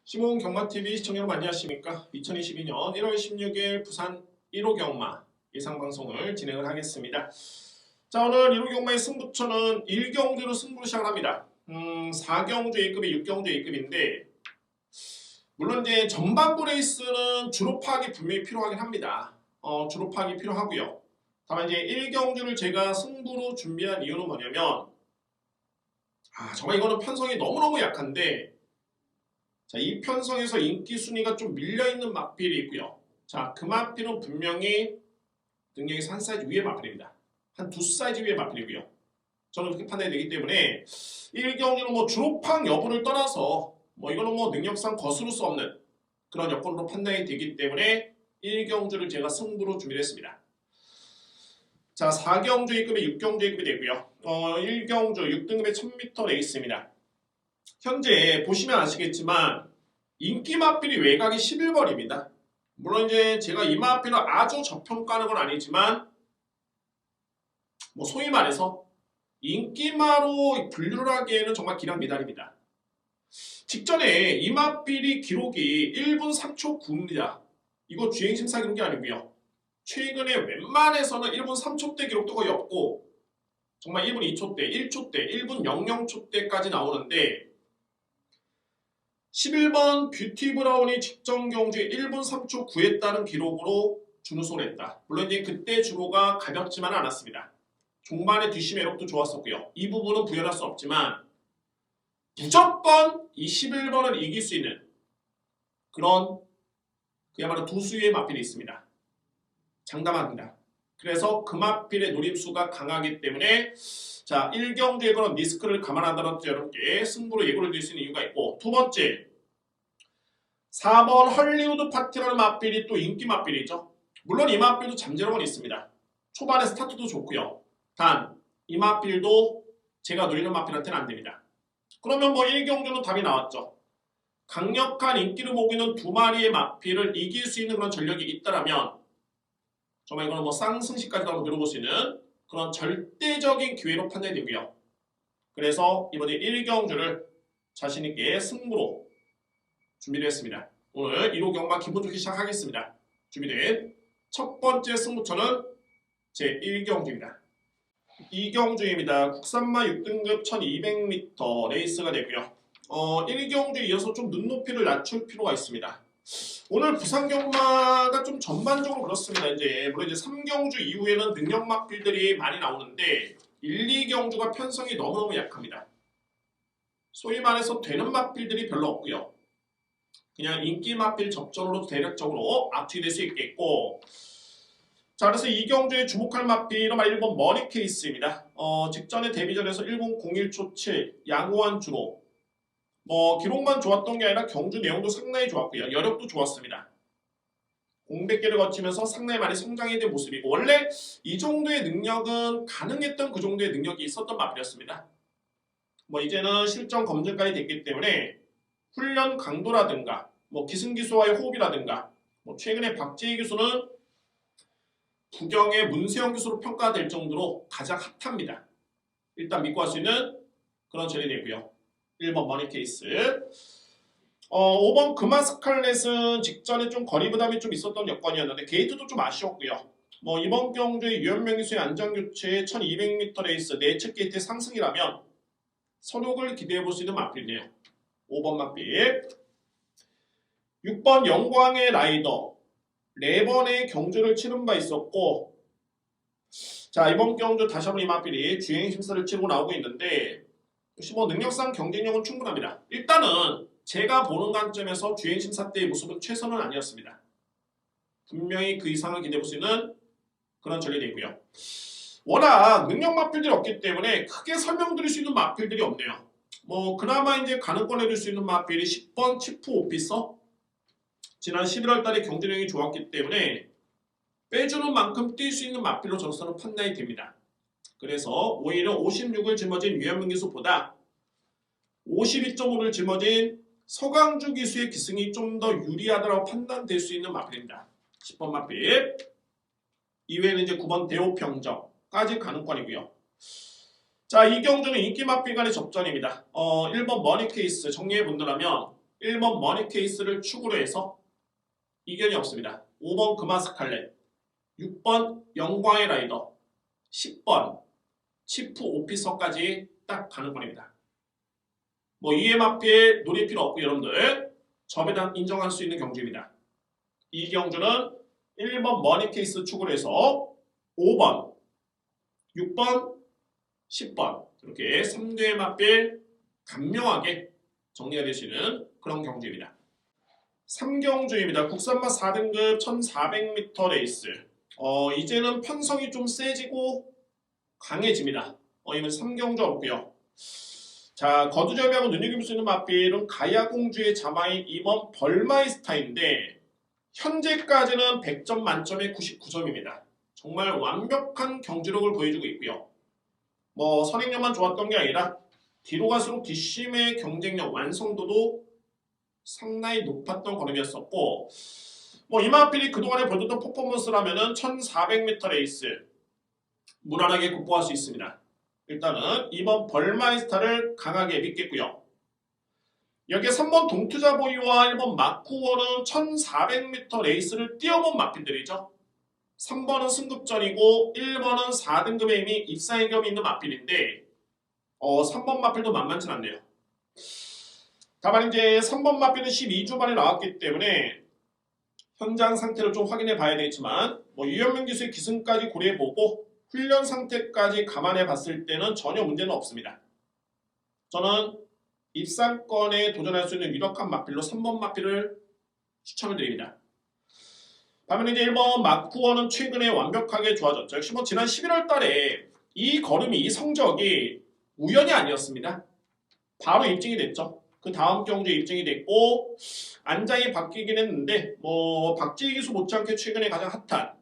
시몬 경마TV 시청자 여러분 안녕하십니까? 2022년 1월 16일 부산 1호 경마 예상방송을 진행을 하겠습니다. 자, 오늘 1호 경마의 승부처는 1경주로 승부를 시작을 합니다. 4경주 A급이 6경주 A급인데 물론 이제 전반부 레이스는 주로 파악이 분명히 필요하긴 합니다. 주로 파악이 필요하고요. 다만 이제 1경주를 제가 승부로 준비한 이유는 뭐냐면 정말 이거는 편성이 너무너무 약한데 자, 이 편성에서 인기 순위가 좀 밀려있는 마필이 있고요. 자, 그 마필은 분명히 능력에서 한 사이즈 위의 마필입니다. 한 두 사이즈 위의 마필이고요. 저는 그렇게 판단이 되기 때문에 1경주는 뭐 주로팡 여부를 떠나서 이거는 능력상 거스를 수 없는 그런 여건으로 판단이 되기 때문에 1경주를 제가 승부로 준비를 했습니다. 자, 4경주 1급이 6경주 1급이 되고요. 1경주 6등급의 1000m 레이스입니다. 현재 보시면 아시겠지만 인기 마필이 외곽이 11번입니다. 물론 이제 제가 이 마필을 아주 저평가하는 건 아니지만 소위 말해서 인기마로 분류를 하기에는 정말 기량미달입니다. 직전에 이 마필이 기록이 1분 3초 9입니다. 이거 주행심사 기록이 아니고요. 최근에 웬만해서는 1분 3초대 기록도 거의 없고 정말 1분 2초대, 1초대, 1분 00초대까지 나오는데 11번 뷰티 브라운이 직전 경주에 1분 3초 9했다는 기록으로 준우승을 했다. 물론 이제 그때 주로가 가볍지만은 않았습니다. 종반의 뒷심 매력도 좋았었고요. 이 부분은 부연할 수 없지만 무조건 이 11번을 이길 수 있는 그런 그야말로 두 수의 마필이 있습니다. 장담합니다. 그래서 그 마필의 노림수가 강하기 때문에 자, 1경주에 그런 리스크를 감안하더라도 여러분께 승부로 예고를 드릴 수 있는 이유가 있고 두 번째 4번 헐리우드 파티라는 마필이 또 인기 마필이죠. 물론 이 마필도 잠재력은 있습니다. 초반에 스타트도 좋고요. 단 이 마필도 제가 노리는 마필한테는 안됩니다. 그러면 1경주는 답이 나왔죠. 강력한 인기를 보고 있는 두 마리의 마필을 이길 수 있는 그런 전력이 있다면 정말 이거는 쌍승시까지도 한번 누려볼 수 있는 그런 절대적인 기회로 판단이 되고요. 그래서 이번에 1경주를 자신있게 승부로 준비를 했습니다. 오늘 1호 경마 기분 좋게 시작하겠습니다. 준비된 첫 번째 승부처는 제 1경주입니다. 2경주입니다. 국산마 6등급 1200m 레이스가 되고요. 1경주에 이어서 좀 눈높이를 낮출 필요가 있습니다. 오늘 부산 경마가 좀 전반적으로 그렇습니다. 물론 3경주 이후에는 능력 마필들이 많이 나오는데 1, 2경주가 편성이 너무너무 약합니다. 소위 말해서 되는 마필들이 별로 없고요. 그냥 인기 마필 접전으로 대략적으로 압축이 될 수 있겠고 자, 그래서 2경주에 주목할 마필은 1번 머니 케이스입니다. 직전에 데뷔전에서 1분 01초 7 양호한 주로 기록만 좋았던 게 아니라 경주 내용도 상당히 좋았고요. 여력도 좋았습니다. 공백기를 거치면서 상당히 많이 성장해 된 모습이고 원래 이 정도의 능력은 가능했던 그 정도의 능력이 있었던 마필이었습니다. 이제는 실전 검증까지 됐기 때문에 훈련 강도라든가 기승기수와의 호흡이라든가 최근에 박재희 교수는 부경의 문세영 교수로 평가될 정도로 가장 핫합니다. 일단 믿고 할 수 있는 그런 전이 되고요. 1번 머니 케이스 5번 금화스칼렛은 직전에 좀 거리 부담이 좀 있었던 여건이었는데 게이트도 좀 아쉬웠고요. 이번 경주의 유현명 기수의 안전교체 1200m 레이스 내측 게이트의 상승이라면 선욕을 기대해볼 수 있는 마필이네요. 5번 마필 6번 영광의 라이더 4번의 경주를 치른 바 있었고 자, 이번 경주 다시 한번 이 마필이 주행 심사를 치르고 나오고 있는데 역시 능력상 경쟁력은 충분합니다. 일단은 제가 보는 관점에서 주행 심사 때의 모습은 최선은 아니었습니다. 분명히 그 이상을 기대해볼 수 있는 그런 전력이 있고요. 워낙 능력 마필들이 없기 때문에 크게 설명드릴 수 있는 마필들이 없네요. 그나마 가능권 해줄 수 있는 마필이 10번 치프 오피서 지난 11월 달에 경쟁력이 좋았기 때문에 빼주는 만큼 뛸 수 있는 마필로 저로서는 판단이 됩니다. 그래서 오히려 56을 짊어진 유현민 기수보다 52.5를 짊어진 서강주 기수의 기승이 좀 더 유리하다고 판단될 수 있는 마필입니다. 10번 마필 이외에는 9번 대호평정까지 가능권이고요. 자, 이 경주는 인기 마필 간의 접전입니다. 1번 머니 케이스 정리해 본다면 1번 머니 케이스를 축으로 해서 이견이 없습니다. 5번 금화스칼렛, 6번 영광의 라이더, 10번 치프 오피서까지 딱 가는 권입니다. 뭐 이에 맞게 노릴 필요 없고 여러분들 저배당 인정할 수 있는 경주입니다. 이 경주는 1번 머니 케이스 축으로 해서 5번, 6번, 10번 이렇게 3대에 맞게 간명하게 정리가 되시는 그런 경주입니다. 3경주입니다. 국산마 4등급 1400m 레이스. 이제는 편성이 좀 세지고 강해집니다. 이번 3경주 없고요. 자, 거두절미하고 눈여길 수 있는 맛빌은 가야공주의 자마인 이번 벌마이스타인데 현재까지는 100점 만점에 99점입니다. 정말 완벽한 경주력을 보여주고 있고요. 뭐 선행력만 좋았던 게 아니라 뒤로 갈수록 뒷심의 경쟁력 완성도도 상당히 높았던 걸음이었었고 뭐 이마필이 그동안에 보여줬던 퍼포먼스라면은 1400m 레이스 무난하게 극복할 수 있습니다. 일단은 이번 벌마이스타를 강하게 믿겠고요. 여기에 3번 동투자 보이와 1번 마쿠어는 1400m 레이스를 뛰어본 마필들이죠. 3번은 승급전이고 1번은 4등급에 이미 입사의 겸이 있는 마필인데 3번 마필도 만만치 않네요. 다만 이제 3번 마필은 12주 만에 나왔기 때문에 현장 상태를 좀 확인해 봐야 되겠지만 뭐 유현명 기수의 기승까지 고려해보고 훈련 상태까지 감안해 봤을 때는 전혀 문제는 없습니다. 저는 입상권에 도전할 수 있는 유력한 마필로 3번 마필을 추천을 드립니다. 반면에 이제 1번 마쿠어는 최근에 완벽하게 좋아졌죠. 역시 뭐 지난 11월 달에 이 걸음이 이 성적이 우연이 아니었습니다. 바로 입증이 됐죠. 그 다음 경주에 입증이 됐고 안장이 바뀌긴 했는데 뭐 박지희 기수 못지않게 최근에 가장 핫한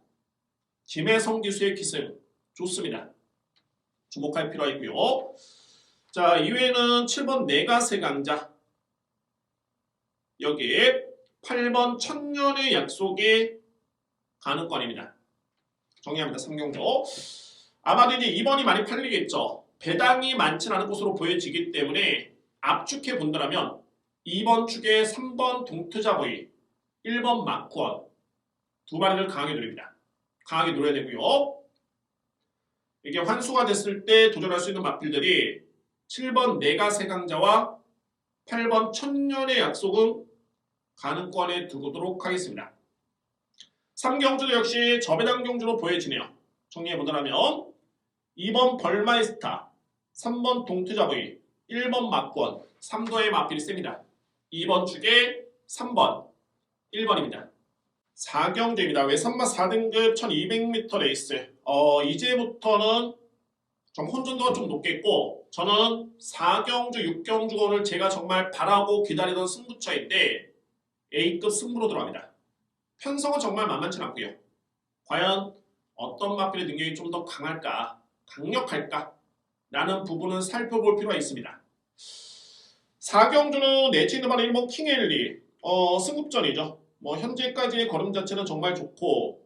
김혜성 기수의 기승 좋습니다. 주목할 필요가 있고요. 자, 이외에는 7번 내가세 강자 여기에 8번 천년의 약속의 가능권입니다. 정리합니다. 3경주. 아마도 이제 2번이 많이 팔리겠죠. 배당이 많지 않은 곳으로 보여지기 때문에 압축해 본다면 2번 축에 3번 동투자보이, 1번 마쿠원 두 마리를 강하게 노립니다. 강하게 노려야 되고요. 이게 환수가 됐을 때 도전할 수 있는 마필들이 7번 내가세강자와 8번 천년의 약속은 가능권에 두도록 하겠습니다. 3경주도 역시 저배당 경주로 보여지네요. 정리해보자면 2번 벌마이스타, 3번 동투자보이, 1번 마권, 3도의 마필이 셉니다. 2번 축에 3번, 1번입니다. 4경주입니다. 외산마 4등급 1200m 레이스. 이제부터는 좀 혼전도가 좀 높겠고 저는 4경주, 6경주가 오늘 제가 정말 바라고 기다리던 승부처인데 A급 승부로 들어갑니다. 편성은 정말 만만치 않고요. 과연 어떤 마필의 능력이 좀 더 강할까, 강력할까 라는 부분은 살펴볼 필요가 있습니다. 4경주는 내치 있는 바는 1번 킹엘리 승급전이죠. 뭐 현재까지의 걸음 자체는 정말 좋고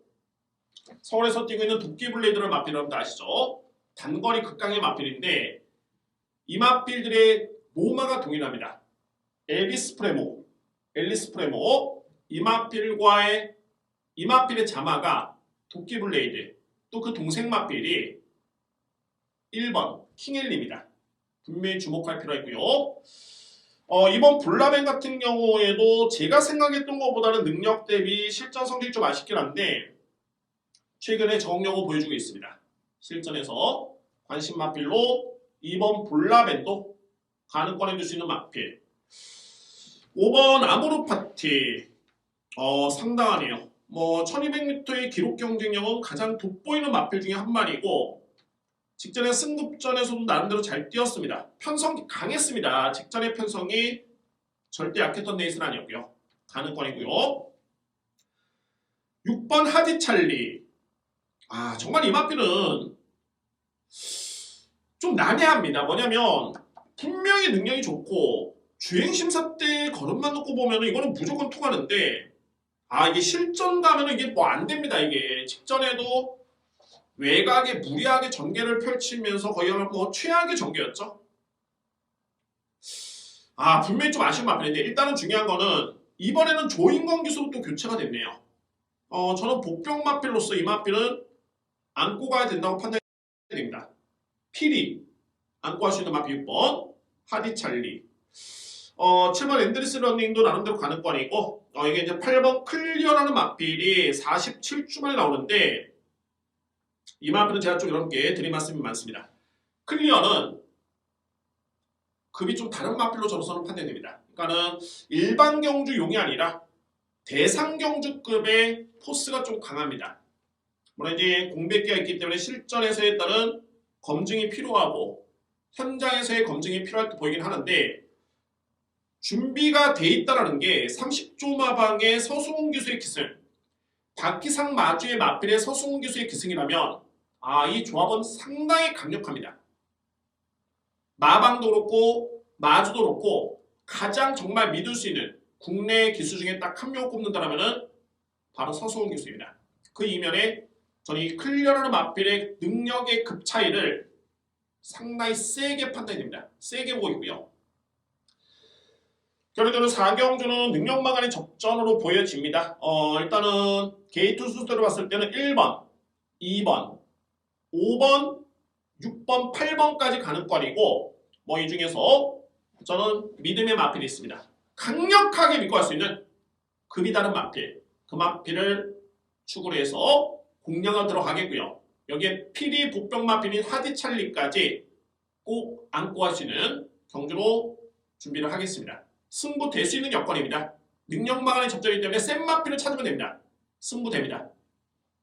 서울에서 뛰고 있는 도끼블레이드를 마필이라면 아시죠? 단거리 극강의 마필인데 이 마필들의 모마가 동일합니다. 앨리스 프레모 이 마필의 자마가 도끼블레이드 또 그 동생 마필이 1번 킹엘리입니다. 분명히 주목할 필요가 있고요. 이번 블라벤 같은 경우에도 제가 생각했던 것보다는 능력 대비 실전 성적이 좀 아쉽긴 한데 최근에 적응력을 보여주고 있습니다. 실전에서 관심 마필로 2번 블라벤도 가능권해 줄 수 있는 마필. 5번 아모르파티 상당하네요. 뭐 1200m의 기록 경쟁력은 가장 돋보이는 마필 중에 한 마리고 직전에 승급전에서도 나름대로 잘 뛰었습니다. 편성이 강했습니다. 직전의 편성이 절대 약했던 레이스는 아니었고요. 가능권이고요. 6번 하디찰리. 정말 이 마필은 좀 난해합니다. 뭐냐면 분명히 능력이 좋고 주행심사 때 걸음만 놓고 보면 이거는 무조건 통하는데 이게 실전 가면 이게 뭐 안 됩니다. 이게 직전에도 외곽에 무리하게 전개를 펼치면서 거의 뭐 최악의 전개였죠. 분명히 좀 아쉬운 마필인데 일단은 중요한 거는 이번에는 조인건 기수로 또 교체가 됐네요. 저는 복병 마필로서 이 마필은 안고 가야 된다고 판단이 됩니다. 필이 안고 할 수 있는 마필 6번 하디찰리. 7번 앤드리스 러닝도 나름대로 가능권이고 이게 이제 8번 클리어라는 마필이 47주 만에 나오는데 이 마필은 제가 좀 이런 게 드릴 말씀이 많습니다. 클리어는 급이 좀 다른 마필로 저로서는 판단됩니다. 그러니까는 일반 경주용이 아니라 대상 경주급의 포스가 좀 강합니다. 물론 이제 공백기가 있기 때문에 실전에서에 따른 검증이 필요하고 현장에서의 검증이 필요할 때 보이긴 하는데 준비가 돼 있다라는 게 30조 마방의 서승훈 기수의 기승, 박희상 마주의 마필의 서승훈 기수의 기승이라면 이 조합은 상당히 강력합니다. 마방도 그렇고 마주도 그렇고 가장 정말 믿을 수 있는 국내 기수 중에 딱 한 명 꼽는다라면은 바로 서승훈 기수입니다. 그 이면에 저는 이 클리어라는 마필의 능력의 급 차이를 상당히 세게 판단이 됩니다. 세게 보고 있고요. 결과적으로 4경주는 능력마간의 접전으로 보여집니다. 일단은 게이트 순서로 봤을 때는 1번, 2번, 5번, 6번, 8번까지 가능권이고 이 중에서 저는 믿음의 마필이 있습니다. 강력하게 믿고 할 수 있는 급이 다른 마필, 그 마필을 축으로 해서 공략을 들어가겠고요. 여기에 필이 복병 마필인 하디찰리까지 꼭 안고 할 수 있는 경주로 준비를 하겠습니다. 승부 될 수 있는 여건입니다. 능력마간의 접전이기 때문에 센 마필을 찾으면 됩니다. 승부됩니다.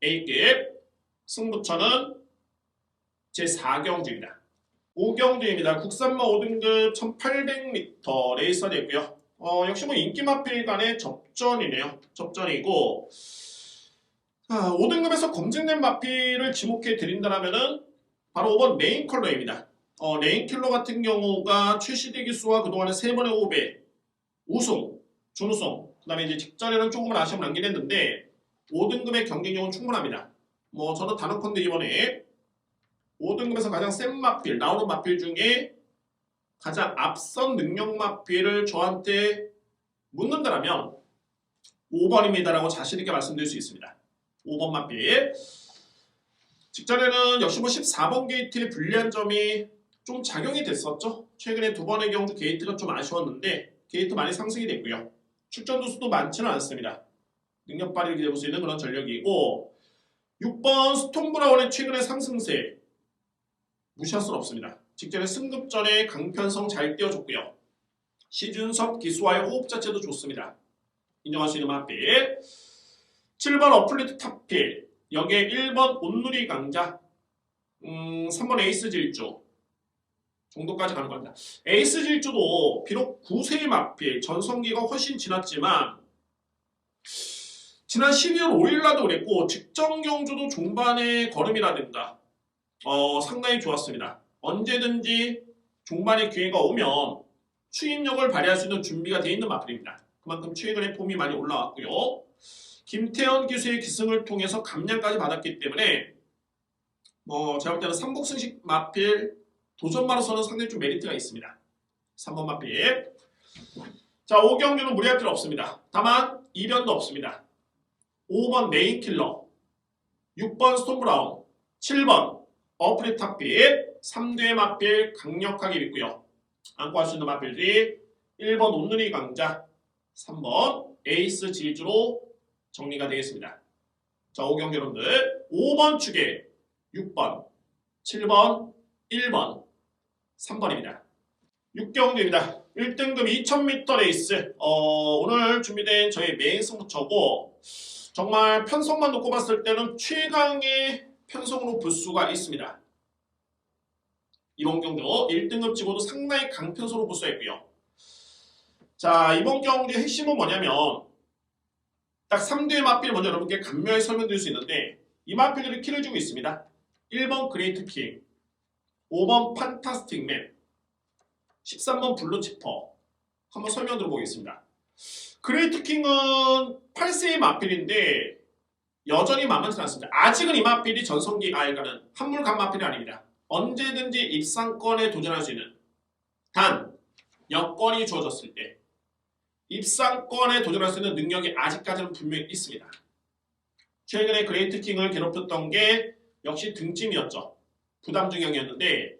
A급 승부처는 제4경주입니다. 5경주입니다. 국산마 5등급 1800m 레이서 되고요. 역시 인기 마필 간의 접전이네요. 접전이고 5등급에서 검증된 마필을 지목해 드린다면은 바로 5번 메인 컬러입니다. 레인킬러 같은 경우가 최시대 기수와 그동안의 3번의 호흡에 우승, 준우승, 그 다음에 이제 직전에는 조금은 아쉬움을 남긴 했는데 5등급의 경쟁력은 충분합니다. 저는 단언컨대 이번에 5등급에서 가장 센 마필, 나오는 마필 중에 가장 앞선 능력 마필을 저한테 묻는다라면 5번입니다라고 자신있게 말씀드릴 수 있습니다. 5번 마필. 직전에는 역시 14번 게이트의 불리한 점이 좀 작용이 됐었죠. 최근에 2번의 경주 게이트가 좀 아쉬웠는데 게이트 많이 상승이 됐고요. 출전 두수도 많지는 않습니다. 능력 발휘를 기대해볼 수 있는 그런 전력이고 6번 스톰 브라운의 최근의 상승세 무시할 수는 없습니다. 직전에 승급전에 강편성 잘 띄워줬고요. 시준섭 기수와의 호흡 자체도 좋습니다. 인정할 수 있는 마필. 7번 어플리트 탑필. 여기에 1번 온누리 강자, 3번 에이스 질주 정도까지 가는 겁니다. 에이스 질주도 비록 9세의 마필, 전성기가 훨씬 지났지만 지난 12월 5일날도 그랬고 직전 경주도 종반의 걸음이라든가 상당히 좋았습니다. 언제든지 종반의 기회가 오면 추임력을 발휘할 수 있는 준비가 되어 있는 마필입니다. 그만큼 최근에 폼이 많이 올라왔고요. 김태현 기수의 기승을 통해서 감량까지 받았기 때문에 제가 볼 때는 삼복승식 마필 도전마로서는 상당히 좀 메리트가 있습니다. 3번 마필. 자, 5경주는 무리할 필요 없습니다. 다만 이변도 없습니다. 5번 메인킬러, 6번 스톰브라운, 7번 어플릿 탑필, 3두의 마필 강력하게 믿고요. 안고 할 수 있는 마필들이 1번 온누리 강자, 3번 에이스 질주로 정리가 되겠습니다. 자, 5경기 여러분들 5번 축에 6번, 7번, 1번, 3번입니다. 6경기입니다. 1등급 2000m 레이스 오늘 준비된 저희 메인 승부처고 정말 편성만 놓고 봤을 때는 최강의 편성으로 볼 수가 있습니다. 이번 경주 1등급 치고도 상당히 강편성으로 볼 수가 있고요. 자, 이번 경주의 핵심은 뭐냐면 딱 3대의 마필 먼저 여러분께 간명히 설명드릴 수 있는데 이 마필들이 키를 주고 있습니다. 1번 그레이트 킹, 5번 판타스틱 맨, 13번 블루치퍼. 한번 설명 들어보겠습니다. 그레이트 킹은 8세의 마필인데 여전히 만만치 않습니다. 아직은 이 마필이 전성기 그러니까는 한물간 마필이 아닙니다. 언제든지 입상권에 도전할 수 있는 단 여건이 주어졌을 때 입상권에 도전할 수 있는 능력이 아직까지는 분명히 있습니다. 최근에 그레이트 킹을 괴롭혔던 게 역시 등짐이었죠. 부담 증형이었는데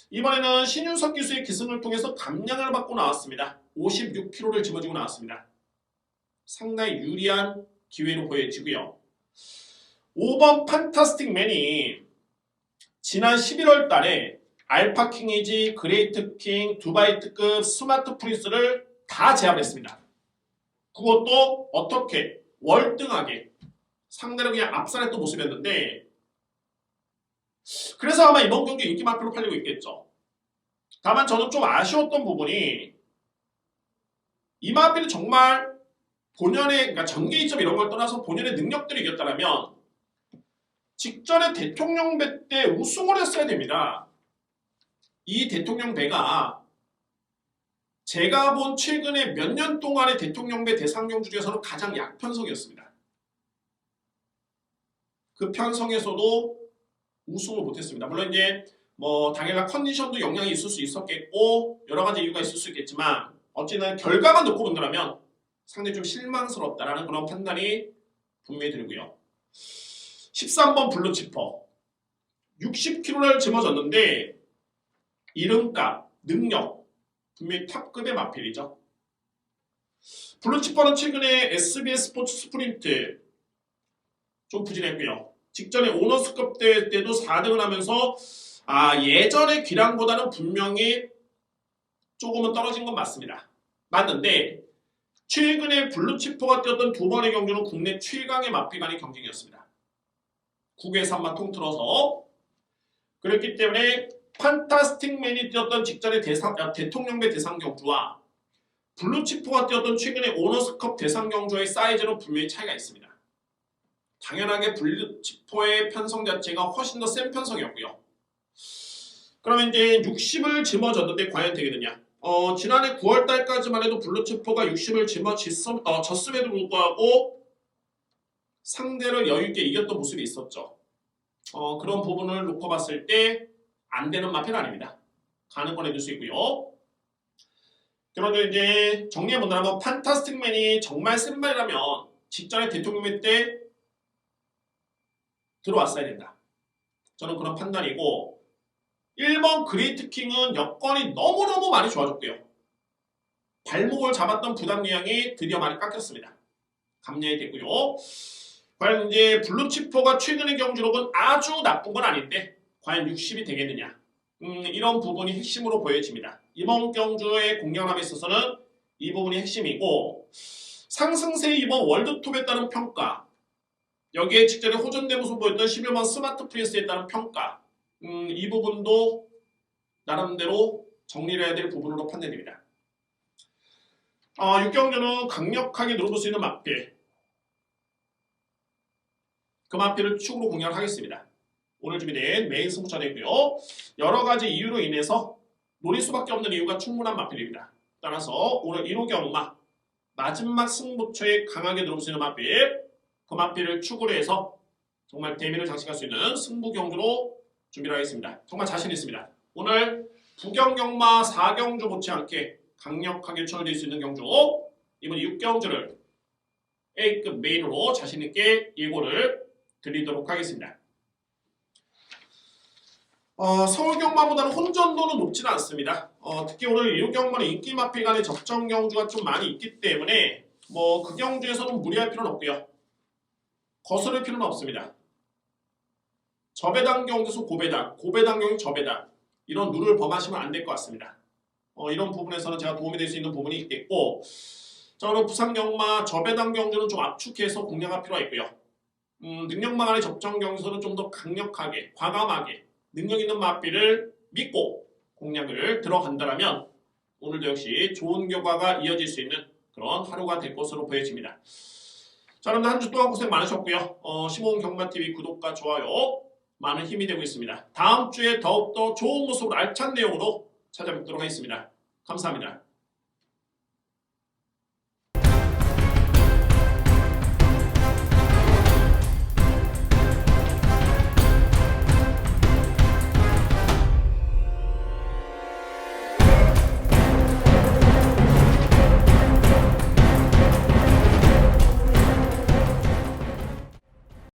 이번에는 신윤석 기수의 기승을 통해서 감량을 받고 나왔습니다. 56kg를 짊어지고 나왔습니다. 상당히 유리한 기회로 보여지고요. 5번 판타스틱맨이 지난 11월 달에 알파킹이지, 그레이트킹, 두바이 특급, 스마트 프린스를 다 제압했습니다. 그것도 어떻게? 월등하게 상대를 그냥 압살했던 모습이었는데 그래서 아마 이번 경기 인기 마표로 팔리고 있겠죠. 다만 저는 좀 아쉬웠던 부분이 이 마필이 정말 본연의 그러니까 전개 이점 이런 걸 떠나서 본연의 능력들이 이겼다면 직전에 대통령배 때 우승을 했어야 됩니다. 이 대통령배가 제가 본 최근에 몇 년 동안의 대통령배 대상경주 중에서는 가장 약편성이었습니다. 그 편성에서도 우승을 못했습니다. 물론 이제 뭐 당연한 컨디션도 영향이 있을 수 있었겠고 여러 가지 이유가 있을 수 있겠지만 어찌나 결과만 놓고 본다면 상당히 좀 실망스럽다라는 그런 판단이 분명히 들고요. 13번 블루치퍼 60kg를 짊어졌는데 이름값, 능력 분명히 탑급의 마필이죠. 블루치퍼는 최근에 SBS 스포츠 스프린트 좀 부진했고요. 직전에 오너스컵 대회 때도 4등을 하면서 예전의 기량보다는 분명히 조금은 떨어진 건 맞습니다. 맞는데 최근에 블루치퍼가 뛰었던 두 번의 경주는 국내 최강의 마필간의 경쟁이었습니다. 9개 3마 통틀어서 그렇기 때문에 판타스틱맨이 뛰었던 직전의 대통령배 대상 경주와 블루치퍼가 뛰었던 최근의 오너스컵 대상 경주의 사이즈는 분명히 차이가 있습니다. 당연하게 블루치퍼의 편성 자체가 훨씬 더 센 편성이었고요. 그러면 이제 60을 짊어졌는데 과연 되겠느냐? 지난해 9월달까지만 해도 블루치퍼가 60을 졌음에도 불구하고 상대를 여유있게 이겼던 모습이 있었죠. 그런 부분을 놓고 봤을 때 안 되는 마필 아닙니다. 가는 건 해줄 수 있고요. 그런데 이제 정리해본다면 판타스틱맨이 정말 센 말이라면 직전에 대통령회 때 들어왔어야 된다. 저는 그런 판단이고 1번 그레이트킹은 여건이 너무너무 많이 좋아졌고요. 발목을 잡았던 부담량이 드디어 많이 깎였습니다. 감량이 됐고요. 과연 이제 블루치퍼가 최근의 경주록은 아주 나쁜 건 아닌데 과연 60이 되겠느냐. 이런 부분이 핵심으로 보여집니다. 이번 경주의 공략함에 있어서는 이 부분이 핵심이고 상승세 이번 월드톱에 따른 평가 여기에 직전에 호전된 모습 보였던 11번 스마트 프린스에 따른 평가 이 부분도 나름대로 정리를 해야 될 부분으로 판단됩니다. 6경주는 강력하게 누려볼 수 있는 마필 그 마필을 축으로 공략을 하겠습니다. 오늘 준비된 메인 승부차 되고요. 여러 가지 이유로 인해서 노릴 수밖에 없는 이유가 충분한 마필입니다. 따라서 오늘 1호 경마 마지막 승부처에 강하게 누려볼 수 있는 마필 그 마필을 축으로 해서 정말 대미를 장식할 수 있는 승부 경주로 준비를 하겠습니다. 정말 자신 있습니다. 오늘 부경경마 4경주 못지않게 강력하게 추천드릴 수 있는 경주 이번 6경주를 A급 메인으로 자신있게 예고를 드리도록 하겠습니다. 서울경마보다는 혼전도는 높지는 않습니다. 특히 오늘 1경마는 인기 마필 간의 적정 경주가 좀 많이 있기 때문에 그 경주에서는 무리할 필요는 없고요. 거스를 필요는 없습니다. 저배당 경주에서 고배당, 고배당 경주 저배당 이런 룰을 범하시면 안 될 것 같습니다. 이런 부분에서는 제가 도움이 될 수 있는 부분이 있겠고 저는 부산경마 저배당 경주는 좀 압축해서 공략할 필요가 있고요. 능력마 간의 적정 경주에서는 좀 더 강력하게, 과감하게 능력 있는 마필을 믿고 공략을 들어간다면 오늘도 역시 좋은 결과가 이어질 수 있는 그런 하루가 될 것으로 보여집니다. 자, 여러분들 한 주 동안 고생 많으셨고요. 시몬경마TV 구독과 좋아요 많은 힘이 되고 있습니다. 다음 주에 더욱더 좋은 모습으로 알찬 내용으로 찾아뵙도록 하겠습니다. 감사합니다.